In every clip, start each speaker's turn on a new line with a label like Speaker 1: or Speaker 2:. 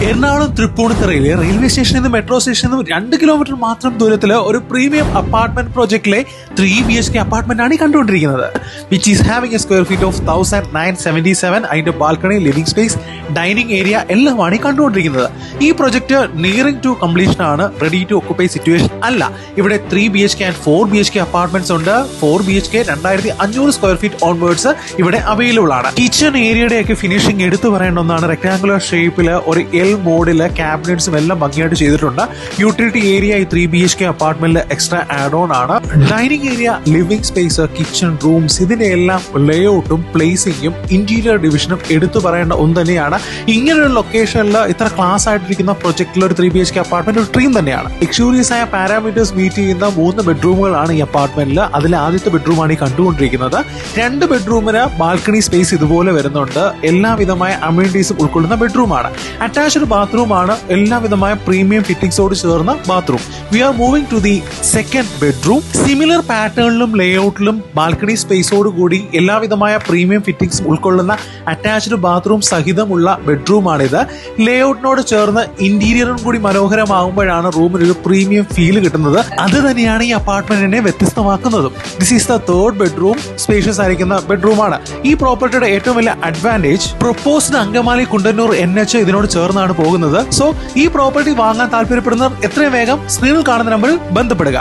Speaker 1: Ernakulam തൃപ്പൂണിത്തുറയിലെ railway സ്റ്റേഷനിൽ നിന്ന് metro സ്റ്റേഷനിൽ നിന്ന് 2 കിലോമീറ്റർ മാത്രം ദൂരത്തിൽ ഒരു പ്രീമിയം അപ്പാർട്ട്മെന്റ് പ്രോജക്റ്റിലെ 3 BHK അപ്പാർട്ട്മെന്റ് ആണ് ഈ കണ്ടുകൊണ്ടിരിക്കുന്നത്. Which is having A square feet of 1977. അതിന്റെ balcony, living space, dining area എല്ലാമാണ് ഈ കണ്ടുകൊണ്ടിരിക്കുന്നത്. ഈ പ്രൊജക്ട് നിയറിംഗ് ടു കംപ്ലീഷൻ ആണ്, റെഡി ടു ഒക്കുപൈ സിറ്റുവേഷൻ അല്ല. ഇവിടെ 3 BHK ആൻഡ് 4 BHK അപ്പാർട്ട്മെന്റ്സ് ഉണ്ട്. 4 BHK 2500 സ്ക്വയർ ഫീറ്റ് ഓൺവേർഡ്സ് ഇവിടെ അവൈലബിൾ ആണ്. കിച്ചൺ ഏരിയയുടെ ഒക്കെ ഫിനിഷിംഗ് എടുത്തു പറയേണ്ട ഒന്നാണ്. റെക്ടാങ്കുലർ ഷേപ്പിൽ ഒരു എൽ മോഡില് ക്യാബിനറ്റ്സും എല്ലാം ഭംഗിയായിട്ട് ചെയ്തിട്ടുണ്ട്. യൂട്ടിലിറ്റി ഏരിയ ഈ 3 BHK അപ്പാർട്ട്മെന്റിൽ എക്സ്ട്രാ ആഡ് ഓൺ ആണ്. Dining area, living space, kitchen, rooms ഇതിന്റെ എല്ലാം ലേഔട്ടും പ്ലേസിംഗും ഇന്റീരിയർ ഡിവിഷനും എടുത്തു പറയേണ്ട ഒന്ന് തന്നെയാണ്. ഇങ്ങനൊരു ലൊക്കേഷനിൽ ഇത്ര ക്ലാസ് ആയിട്ടിരിക്കുന്ന പ്രൊജക്റ്റിൽ ഒരു 3 BHK അപ്പാർട്ട്മെന്റ് ഒരു ഡ്രീം തന്നെയാണ്. ലക്ഷൂറിയസ് ആയ പാരാമീറ്റേഴ്സ് മീറ്റ് ചെയ്യുന്ന 3 ബെഡ്റൂമുകളാണ് ഈ അപ്പാർട്ട്മെന്റിൽ. അതിൽ ആദ്യത്തെ ബെഡ്റൂമാണ് ഈ കണ്ടുകൊണ്ടിരിക്കുന്നത്. 2 ബെഡ്റൂമിന് ബാൽക്കണി സ്പേസ് ഇതുപോലെ വരുന്നുണ്ട്. എല്ലാവിധമായ അമ്യൂണിറ്റീസും ഉൾക്കൊള്ളുന്ന ബെഡ്റൂമാണ്. അറ്റാച്ച്ഡ് ബാത്റൂം ആണ്. എല്ലാവിധമായ പ്രീമിയം ഫിറ്റിംഗ്സോട് ചേർന്ന bathroom. We are moving to the second bedroom. Similar പാറ്റേണിലും ലേഔട്ടിലും ബാൽക്കണി സ്പേസോട് കൂടി എല്ലാവിധമായ പ്രീമിയം ഫിറ്റിംഗ്സും ഉൾക്കൊള്ളുന്ന അറ്റാച്ച്ഡ് ബാത്റൂം സഹിതമുള്ള ബെഡ്റൂമാണിത്. ലേഔട്ടിനോട് ചേർന്ന് ഇന്റീരിയറും കൂടി മനോഹരമാകുമ്പോഴാണ് റൂമിന് ഒരു പ്രീമിയം ഫീൽ കിട്ടുന്നത്. അത് തന്നെയാണ് ഈ അപ്പാർട്ട്മെന്റിനെ വ്യത്യസ്തമാക്കുന്നതും. This is the third bedroom. Spacious ആയിരിക്കുന്ന ബെഡ്റൂമാണ്. ഈ പ്രോപ്പർട്ടിയുടെ ഏറ്റവും വലിയ advantage proposed Angamaly Kundannoor NH ഇതിനോട് ചേർന്നാണ് പോകുന്നത്. സോ ഈ പ്രോപ്പർട്ടി വാങ്ങാൻ താല്പര്യപ്പെടുന്നവർ എത്രയും വേഗം സ്ക്രീനിൽ കാണുന്ന നമ്പറിൽ ബന്ധപ്പെടുക.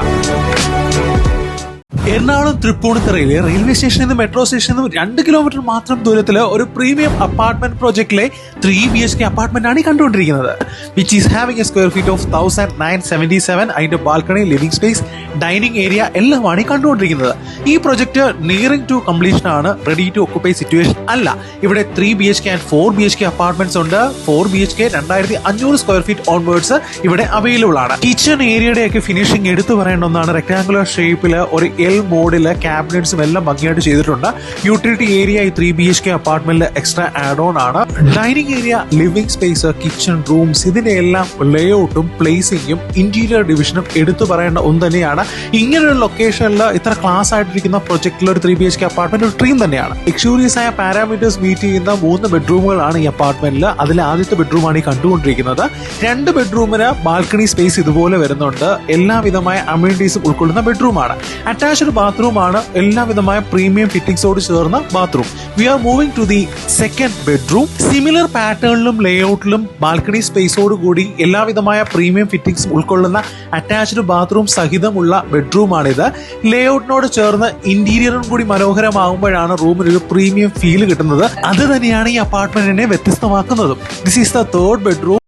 Speaker 1: എറണാകുളം തൃപ്പൂണിത്തുറയിലെ റെയിൽവേ സ്റ്റേഷനിൽ നിന്ന് മെട്രോ സ്റ്റേഷനിൽ നിന്ന് 2 കിലോമീറ്റർ മാത്രം ദൂരത്തിൽ ഒരു പ്രീമിയം അപ്പാർട്ട്മെന്റ് പ്രോജക്റ്റിലെ 3 BHK അപ്പാർട്ട്മെന്റ് ആണ് ഈ കണ്ടുകൊണ്ടിരിക്കുന്നത്. Which is having A square feet of 1977. അതിന്റെ balcony, living space, dining area എല്ലാമാണ് ഈ കണ്ടുകൊണ്ടിരിക്കുന്നത്. ഈ പ്രൊജക്ട് നിയറിംഗ് ടു കംപ്ലീഷൻ ആണ്, റെഡി ടു ഒക്കുപൈ സിറ്റുവേഷൻ അല്ല. ഇവിടെ 3 BHK ആൻഡ് 4 BHK അപ്പാർട്ട്മെന്റ്സ് ഉണ്ട്. 4 BHK 2500 സ്ക്വയർ ഫീറ്റ് ഓൺവേർഡ്സ് ഇവിടെ അവൈലബിൾ ആണ്. കിച്ചൺ ഏരിയയുടെ ഒക്കെ ഫിനിഷിംഗ് എടുത്തു പറയേണ്ട ഒന്നാണ്. റെക്ടാങ്കുലർ ഷേപ്പിൽ ഒരു എൽ മോഡില് ക്യാബിനറ്റ്സും എല്ലാം ഭംഗിയായിട്ട് ചെയ്തിട്ടുണ്ട്. യൂട്ടിലിറ്റി ഏരിയ ഈ 3 BHK അപ്പാർട്ട്മെന്റിൽ എക്സ്ട്രാ ആഡ് ഓൺ ആണ്. Dining area, living space, kitchen, rooms ഇതിന്റെ എല്ലാം ലേഔട്ടും പ്ലേസിംഗും ഇന്റീരിയർ ഡിവിഷനും എടുത്തു പറയേണ്ട ഒന്ന് തന്നെയാണ്. ഇങ്ങനൊരു ലൊക്കേഷനിൽ ഇത്ര ക്ലാസ് ആയിട്ടിരിക്കുന്ന പ്രൊജക്റ്റിൽ ഒരു 3 BHK അപ്പാർട്ട്മെന്റ് ഒരു ഡ്രീം തന്നെയാണ്. ലക്ഷൂറിയസ് ആയ പാരാമീറ്റേഴ്സ് മീറ്റ് ചെയ്യുന്ന 3 ബെഡ്റൂമുകളാണ് ഈ അപ്പാർട്ട്മെന്റിൽ. അതിൽ ആദ്യത്തെ ബെഡ്റൂമാണ് ഈ കണ്ടുകൊണ്ടിരിക്കുന്നത്. 2 ബെഡ്റൂമിന് ബാൽക്കണി സ്പേസ് ഇതുപോലെ വരുന്നുണ്ട്. എല്ലാവിധമായ അമ്യൂണിറ്റീസും ഉൾക്കൊള്ളുന്ന ബെഡ്റൂമാണ്. അറ്റാച്ച്ഡ് ബാത്റൂം ആണ്. എല്ലാവിധമായ പ്രീമിയം ഫിറ്റിംഗ്സോട് ചേർന്ന bathroom. We are moving to the second bedroom. Similar പാറ്റേണിലും ലേഔട്ടിലും ബാൽക്കണി സ്പേസോട് കൂടി എല്ലാവിധമായ പ്രീമിയം ഫിറ്റിംഗ്സും ഉൾക്കൊള്ളുന്ന അറ്റാച്ച്ഡ് ബാത്റൂം സഹിതമുള്ള ബെഡ്റൂമാണിത്. ലേഔട്ടിനോട് ചേർന്ന് ഇന്റീരിയറും കൂടി മനോഹരമാകുമ്പോഴാണ് റൂമിന് ഒരു പ്രീമിയം ഫീൽ കിട്ടുന്നത്. അത് തന്നെയാണ് ഈ അപ്പാർട്ട്മെന്റിനെ വ്യത്യസ്തമാക്കുന്നതും. This is the third bedroom.